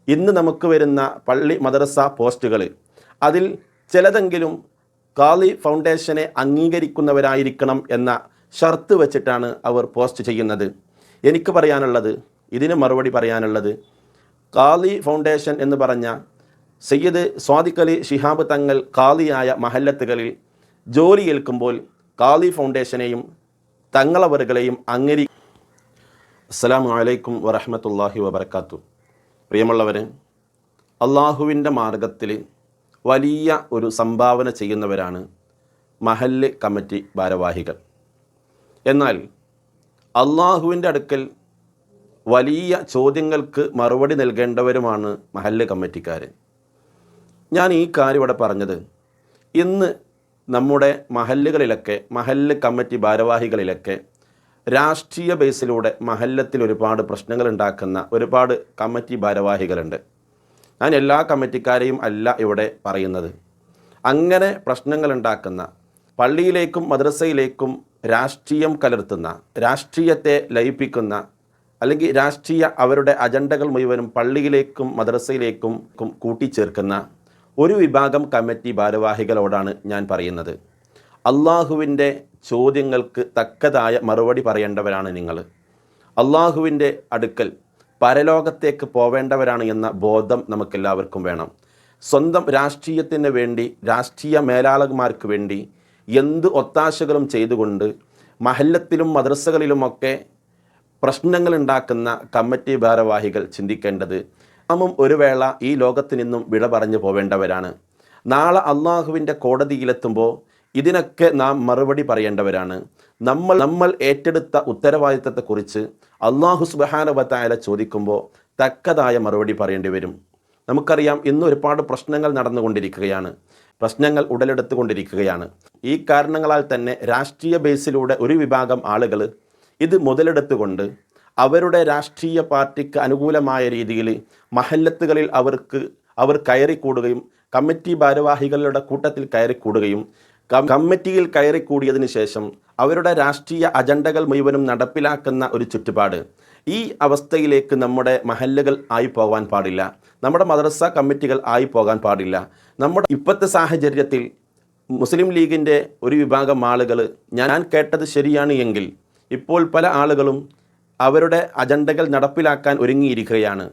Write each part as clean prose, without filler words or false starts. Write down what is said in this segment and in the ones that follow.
ഇന്ന് നമുക്ക് വരുന്ന പള്ളി മദ്രസ പോസ്റ്റുകൾ അതിൽ ചിലതെങ്കിലും ഖാലി ഫൗണ്ടേഷനെ അംഗീകരിക്കുന്നവരായിരിക്കണം എന്ന ഷർത്ത് വെച്ചിട്ടാണ് അവർ പോസ്റ്റ് ചെയ്യുന്നത്. എനിക്ക് പറയാനുള്ളത്, ഇതിന് മറുപടി പറയാനുള്ളത്, ഖാലി ഫൗണ്ടേഷൻ എന്ന് പറഞ്ഞ സയ്യിദ് സ്വാദിഖ് അലി ശിഹാബ് തങ്ങൾ ഖാലിയായ മഹല്ലത്തുകളിൽ ജോലി ഏൽക്കുമ്പോൾ ഖാലി ഫൗണ്ടേഷനെയും തങ്ങളവറുകളെയും അസ്സലാമു അലൈക്കും വറഹ്മത്തുള്ളാഹി വബറകാതുഹു. പ്രിയമുള്ളവരെ, അള്ളാഹുവിൻ്റെ മാർഗത്തിൽ വലിയ ഒരു സംഭാവന ചെയ്യുന്നവരാണ് മഹല്ല് കമ്മിറ്റി ഭാരവാഹികൾ. എന്നാൽ അള്ളാഹുവിൻ്റെ അടുക്കൽ വലിയ ചോദ്യങ്ങൾക്ക് മറുപടി നൽകേണ്ടവരുമാണ് മഹല്ല് കമ്മിറ്റിക്കാർ. ഞാൻ ഈ കാര്യം ഇവിടെ പറഞ്ഞത്, ഇന്ന് നമ്മുടെ മഹല്ലുകളിലൊക്കെ, മഹല്ല് കമ്മിറ്റി ഭാരവാഹികളിലൊക്കെ രാഷ്ട്രീയ ബേസിലൂടെ മഹല്ലത്തിൽ ഒരുപാട് പ്രശ്നങ്ങൾ ഉണ്ടാക്കുന്ന ഒരുപാട് കമ്മിറ്റി ഭാരവാഹികളുണ്ട്. ഞാൻ എല്ലാ കമ്മിറ്റിക്കാരെയും അല്ല ഇവിടെ പറയുന്നത്. അങ്ങനെ പ്രശ്നങ്ങൾ ഉണ്ടാക്കുന്ന, പള്ളിയിലേക്കും മദ്രസയിലേക്കും രാഷ്ട്രീയം കലർത്തുന്ന, രാഷ്ട്രീയത്തെ ലയിപ്പിക്കുന്ന, അല്ലെങ്കിൽ രാഷ്ട്രീയ അവരുടെ അജണ്ടകൾ മുഴുവനും പള്ളിയിലേക്കും മദ്രസയിലേക്കും കൂട്ടിച്ചേർക്കുന്ന ഒരു വിഭാഗം കമ്മിറ്റി ഭാരവാഹികളോടാണ് ഞാൻ പറയുന്നത്. അള്ളാഹുവിൻ്റെ ചോദ്യങ്ങൾക്ക് തക്കതായ മറുപടി പറയേണ്ടവരാണ് നിങ്ങൾ. അള്ളാഹുവിൻ്റെ അടുക്കൽ പരലോകത്തേക്ക് പോവേണ്ടവരാണ് എന്ന ബോധം നമുക്കെല്ലാവർക്കും വേണം. സ്വന്തം രാഷ്ട്രീയത്തിന് വേണ്ടി, രാഷ്ട്രീയ മേലാളന്മാർക്ക് വേണ്ടി എന്ത് ഒത്താശകളും ചെയ്തുകൊണ്ട് മഹല്ലത്തിലും മദ്രസകളിലുമൊക്കെ പ്രശ്നങ്ങൾ ഉണ്ടാക്കുന്ന കമ്മിറ്റി ഭാരവാഹികൾ ചിന്തിക്കേണ്ടത്, ഒരു വേള ഈ ലോകത്ത് നിന്നും വിട പറഞ്ഞു പോവേണ്ടവരാണ്. നാളെ അള്ളാഹുവിൻ്റെ കോടതിയിലെത്തുമ്പോൾ ഇതിനൊക്കെ നാം മറുപടി പറയേണ്ടവരാണ്. നമ്മൾ ഏറ്റെടുത്ത ഉത്തരവാദിത്തത്തെക്കുറിച്ച് അള്ളാഹു സുബ്ഹാനഹു വ തആല ചോദിക്കുമ്പോൾ തക്കതായ മറുപടി പറയേണ്ടി വരും. നമുക്കറിയാം, ഇന്ന് ഒരുപാട് പ്രശ്നങ്ങൾ നടന്നുകൊണ്ടിരിക്കുകയാണ്, പ്രശ്നങ്ങൾ ഉടലെടുത്തുകൊണ്ടിരിക്കുകയാണ്. ഈ കാരണങ്ങളാൽ തന്നെ രാഷ്ട്രീയ ബേസിലൂടെ ഒരു വിഭാഗം ആളുകൾ ഇത് മുതലെടുത്തുകൊണ്ട് അവരുടെ രാഷ്ട്രീയ പാർട്ടിക്ക് അനുകൂലമായ രീതിയിൽ മഹല്ലത്തുകളിൽ അവർ കയറിക്കൂടുകയും കമ്മിറ്റി ഭാരവാഹികളുടെ കൂട്ടത്തിൽ കയറിക്കൂടുകയും കമ്മിറ്റിയിൽ കയറിക്കൂടിയതിനു ശേഷം അവരുടെ രാഷ്ട്രീയ അജണ്ടകൾ മുഴുവനും നടപ്പിലാക്കുന്ന ഒരു ചുറ്റുപാട്. ഈ അവസ്ഥയിലേക്ക് നമ്മുടെ മഹല്ലുകൾ ആയി പോകാൻ പാടില്ല, നമ്മുടെ മദ്രസ കമ്മിറ്റികൾ ആയി പോകാൻ പാടില്ല. നമ്മുടെ ഇപ്പോഴത്തെ സാഹചര്യത്തിൽ മുസ്ലിം ലീഗിൻ്റെ ഒരു വിഭാഗം ആളുകൾ, ഞാൻ കേട്ടത് ശരിയാണ് എങ്കിൽ ഇപ്പോൾ പല ആളുകളും അവരുടെ അജണ്ടകൾ നടപ്പിലാക്കാൻ ഒരുങ്ങിയിരിക്കുകയാണ്.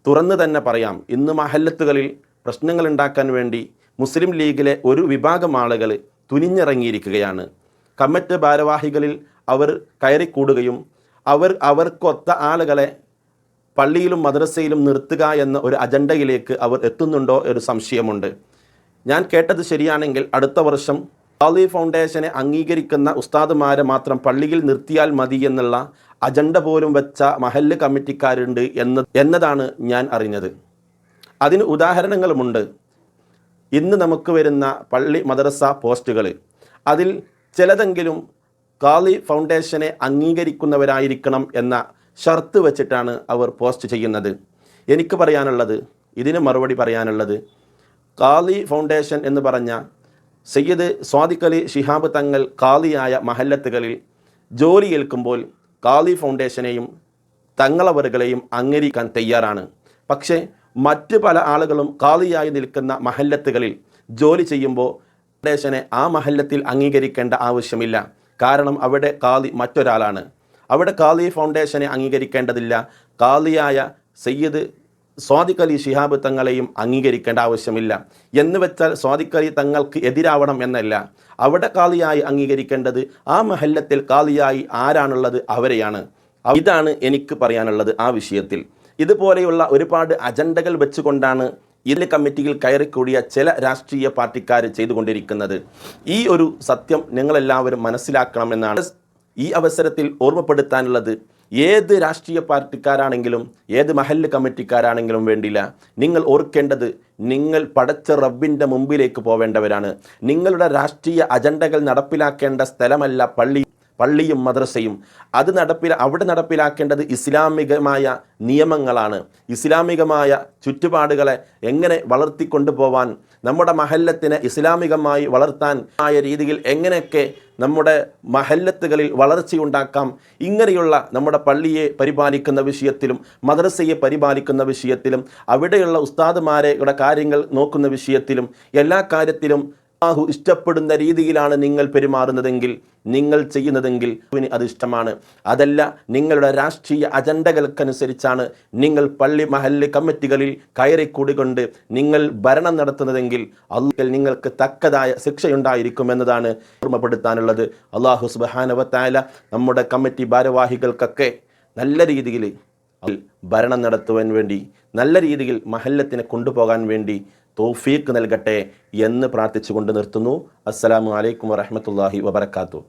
തുറന്നു തന്നെ പറയാം, ഇന്ന് മഹല്ലത്തുകളിൽ പ്രശ്നങ്ങൾ ഉണ്ടാക്കാൻ വേണ്ടി മുസ്ലിം ലീഗിലെ ഒരു വിഭാഗം ആളുകൾ തുനിഞ്ഞിറങ്ങിയിരിക്കുകയാണ്. കമ്മിറ്റി ഭാരവാഹികളിൽ അവർ കയറിക്കൂടുകയും അവർക്കൊത്ത ആളുകളെ പള്ളിയിലും മദ്രസയിലും നിർത്തുക എന്ന ഒരു അജണ്ടയിലേക്ക് അവർ എത്തുന്നുണ്ടോ ഒരു സംശയമുണ്ട്. ഞാൻ കേട്ടത് ശരിയാണെങ്കിൽ അടുത്ത വർഷം ഖാലി ഫൗണ്ടേഷനെ അംഗീകരിക്കുന്ന ഉസ്താദുമാരെ മാത്രം പള്ളിയിൽ നിർത്തിയാൽ മതി എന്നുള്ള അജണ്ട പോലും വെച്ച മഹല്ല് കമ്മിറ്റിക്കാരുണ്ട് എന്നതാണ് ഞാൻ അറിഞ്ഞത്. അതിന് ഉദാഹരണങ്ങളുമുണ്ട്. ഇന്ന് നമുക്ക് വരുന്ന പള്ളി മദ്രസ പോസ്റ്റുകൾ അതിൽ ചിലതെങ്കിലും ഖാലി ഫൗണ്ടേഷനെ അംഗീകരിക്കുന്നവരായിരിക്കണം എന്ന ഷർത്ത് വെച്ചിട്ടാണ് അവർ പോസ്റ്റ് ചെയ്യുന്നത്. എനിക്ക് പറയാനുള്ളത്, ഇതിന് മറുപടി പറയാനുള്ളത്, ഖാലി ഫൗണ്ടേഷൻ എന്ന് പറഞ്ഞ സയ്യിദ് സ്വാദിഖ് അലി ശിഹാബ് തങ്ങൾ ഖാലിയായ മഹല്ലത്തുകളിൽ ജോലി ഏൽക്കുമ്പോൾ ഖാലി ഫൗണ്ടേഷനെയും തങ്ങളവറുകളെയും അംഗീകരിക്കാൻ തയ്യാറാണ്. പക്ഷേ മറ്റ് പല ആളുകളും ഖാലിയായി നിൽക്കുന്ന മഹല്ലത്തുകളിൽ ജോലി ചെയ്യുമ്പോൾ ഫൗണ്ടേഷനെ ആ മഹല്ലത്തിൽ അംഗീകരിക്കേണ്ട ആവശ്യമില്ല. കാരണം അവിടെ ഖാലി മറ്റൊരാളാണ്. അവിടെ ഖാലി ഫൗണ്ടേഷനെ അംഗീകരിക്കേണ്ടതില്ല, ഖാലിയായ സയ്യിദ് സ്വാദിഖ് അലി ശിഹാബ് തങ്ങളെയും അംഗീകരിക്കേണ്ട ആവശ്യമില്ല. എന്ന് വെച്ചാൽ സ്വാദിഖ് അലി തങ്ങൾക്ക് എതിരാവണം എന്നല്ല. അവിടെ ഖാലിയായി അംഗീകരിക്കേണ്ടത് ആ മഹല്ലത്തിൽ ഖാലിയായി ആരാണുള്ളത് അവരെയാണ്. ഇതാണ് എനിക്ക് പറയാനുള്ളത് ആ വിഷയത്തിൽ. ഇതുപോലെയുള്ള ഒരുപാട് അജണ്ടകൾ വെച്ചുകൊണ്ടാണ് ഇതിലെ കമ്മിറ്റിയിൽ കയറിക്കൂടിയ ചില രാഷ്ട്രീയ പാർട്ടിക്കാർ ചെയ്തുകൊണ്ടിരിക്കുന്നത്. ഈ ഒരു സത്യം നിങ്ങളെല്ലാവരും മനസ്സിലാക്കണമെന്നാണ് ഈ അവസരത്തിൽ ഓർമ്മപ്പെടുത്താനുള്ളത്. ഏത് രാഷ്ട്രീയ പാർട്ടിക്കാരാണെങ്കിലും ഏത് മഹല്ല് കമ്മിറ്റിക്കാരാണെങ്കിലും വേണ്ടില്ല, നിങ്ങൾ ഓർക്കേണ്ടത്, നിങ്ങൾ പടച്ച റബ്ബിൻ്റെ മുമ്പിലേക്ക് പോവേണ്ടവരാണ്. നിങ്ങളുടെ രാഷ്ട്രീയ അജണ്ടകൾ നടപ്പിലാക്കേണ്ട സ്ഥലമല്ല പള്ളിയും മദ്രസയും. അവിടെ നടപ്പിലാക്കേണ്ടത് ഇസ്ലാമികമായ നിയമങ്ങളാണ്. ഇസ്ലാമികമായ ചുറ്റുപാടുകളെ എങ്ങനെ വളർത്തിക്കൊണ്ടുപോകാൻ, നമ്മുടെ മഹല്ലത്തിനെ ഇസ്ലാമികമായി വളർത്താൻ ആയ രീതിയിൽ എങ്ങനെയൊക്കെ നമ്മുടെ മഹല്ലത്തുകളിൽ വളർച്ചയുണ്ടാക്കാം. ഇങ്ങനെയുള്ള നമ്മുടെ പള്ളിയെ പരിപാലിക്കുന്ന വിഷയത്തിലും മദ്രസയെ പരിപാലിക്കുന്ന വിഷയത്തിലും അവിടെയുള്ള ഉസ്താദുമാരുടെ കാര്യങ്ങൾ നോക്കുന്ന വിഷയത്തിലും എല്ലാ കാര്യത്തിലും അല്ലാഹു ഇഷ്ടപ്പെടുന്ന രീതിയിലാണ് നിങ്ങൾ പെരുമാറുന്നതെങ്കിൽ, നിങ്ങൾ ചെയ്യുന്നതെങ്കിൽ അത് ഇഷ്ടമാണ്. അതല്ല, നിങ്ങളുടെ രാഷ്ട്രീയ അജണ്ടകൾക്കനുസരിച്ചാണ് നിങ്ങൾ പള്ളി മഹല്ല് കമ്മിറ്റികളിൽ കയറിക്കൂടിക്കൊണ്ട് നിങ്ങൾ ഭരണം നടത്തുന്നതെങ്കിൽ അല്ലാഹു നിങ്ങൾക്ക് തക്കതായ ശിക്ഷയുണ്ടായിരിക്കുമെന്നതാണ് ഓർമ്മപ്പെടുത്താനുള്ളത്. അല്ലാഹു സുബ്ഹാനഹു വ തആല നമ്മുടെ കമ്മിറ്റി ഭാരവാഹികൾക്കൊക്കെ നല്ല രീതിയിൽ ഭരണം നടത്തുവാൻ വേണ്ടി, നല്ല രീതിയിൽ മഹല്ലത്തിനെ കൊണ്ടുപോകാൻ വേണ്ടി തൗഫീഖ് നൽകട്ടെ എന്ന് പ്രാർത്ഥിച്ചുകൊണ്ട് നിർത്തുന്നു. അസ്സലാമു അലൈക്കും വറഹ്മത്തുള്ളാഹി വബറകാതുഹു.